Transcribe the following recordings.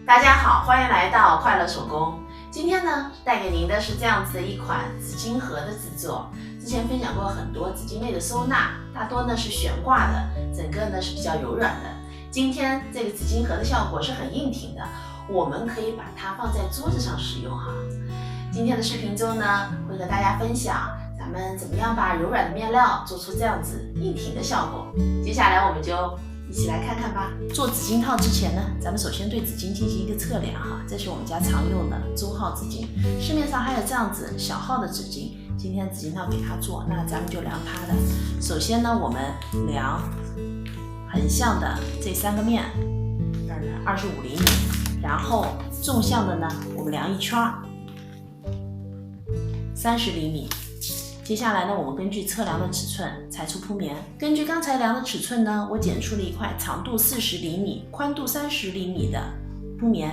大家好，欢迎来到快乐手工。今天呢，带给您的是这样子的一款紫金盒的制作。之前分享过很多紫金类的收纳，大多呢是悬挂的，整个呢是比较柔软的。今天这个紫金盒的效果是很硬挺的，我们可以把它放在桌子上使用哈。今天的视频中呢，会和大家分享咱们怎么样把柔软的面料做出这样子硬挺的效果。接下来我们就一起来看看吧。做紫金套之前呢，咱们首先对紫金进行一个测量哈，这是我们家常用的中号紫金，市面上还有这样子小号的紫金。今天紫金套给它做，那咱们就量它的。首先呢，我们量横向的这3个面，这儿呢25厘米，然后纵向的呢，我们量一圈，30厘米。接下来呢，我们根据测量的尺寸裁出铺棉。根据刚才量的尺寸呢，我剪出了一块长度40厘米、宽度30厘米的铺棉。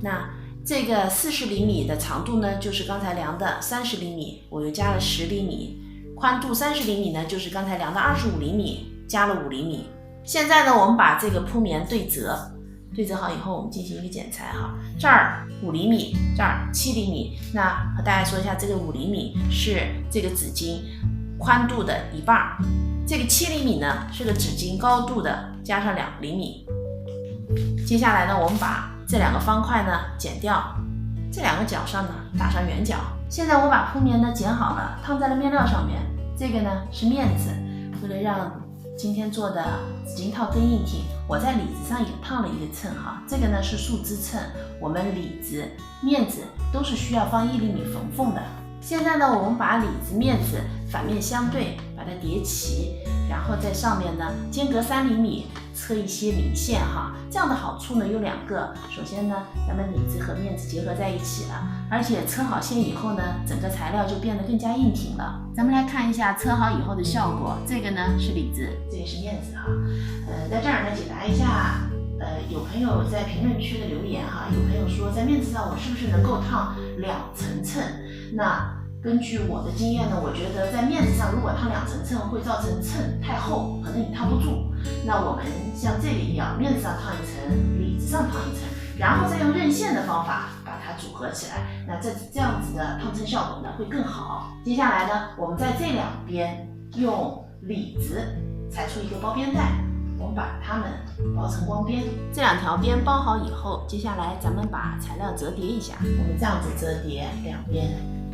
那这个40厘米的长度呢，就是刚才量的30厘米，我又加了10厘米。宽度30厘米呢，就是刚才量的25厘米，加了5厘米。现在呢，我们把这个铺棉对折。对折好以后，我们进行一个剪裁哈，这儿5厘米，这儿7厘米。那和大家说一下，这个5厘米是这个纸巾宽度的一半，这个7厘米呢是个纸巾高度的加上2厘米。接下来呢，我们把这2个方块呢剪掉，这2个角上呢打上圆角。现在我把铺棉呢剪好了，烫在了面料上面。这个呢是面子，为了让今天做的紫金套更硬挺，我在里子上也烫了一个蹭哈，这个呢是树枝蹭，我们里子、面子都是需要放1厘米缝缝的。现在呢，我们把里子、面子反面相对，把它叠齐，然后在上面呢间隔3厘米车一些零线哈。这样的好处呢有2个，首先呢，咱们里子和面子结合在一起了，而且车好线以后呢，整个材料就变得更加硬挺了。咱们来看一下车好以后的效果，这个呢是里子，这个是面子哈。在这儿呢解答一下，有朋友在评论区的留言哈，有朋友说在面子上我是不是能够烫2层蹭？那根据我的经验呢，我觉得在面子上如果烫2层蹭会造成蹭太厚，可能你烫不住。那我们像这个一样，面子上烫1层，里子上烫1层，然后再用刃线的方法把它组合起来，那这样子的烫蹭效果呢会更好。接下来呢，我们在这2边用里子裁出一个包边带，我们把它们包成光边。这2条边包好以后，接下来咱们把材料折叠一下。我们这样子折叠2边，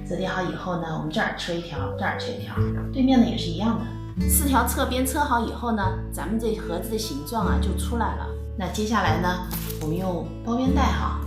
折叠好以后呢，我们这儿车1条，这儿车1条，对面呢也是一样的。4条侧边车好以后呢，咱们这盒子的形状啊就出来了。那接下来呢，我们用包边带哈，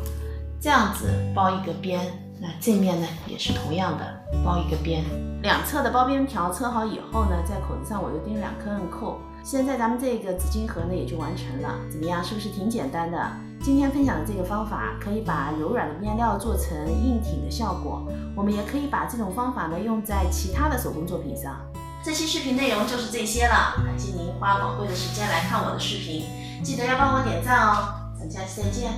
这样子包一个边，那这面呢也是同样的包一个边。2侧的包边条车好以后呢，在口子上我又钉2颗摁扣。现在咱们这个紫金盒呢也就完成了，怎么样？是不是挺简单的？今天分享的这个方法可以把柔软的面料做成硬挺的效果，我们也可以把这种方法呢用在其他的手工作品上。这期视频内容就是这些了，感谢您花宝贵的时间来看我的视频，记得要帮我点赞哦。咱们下期再见。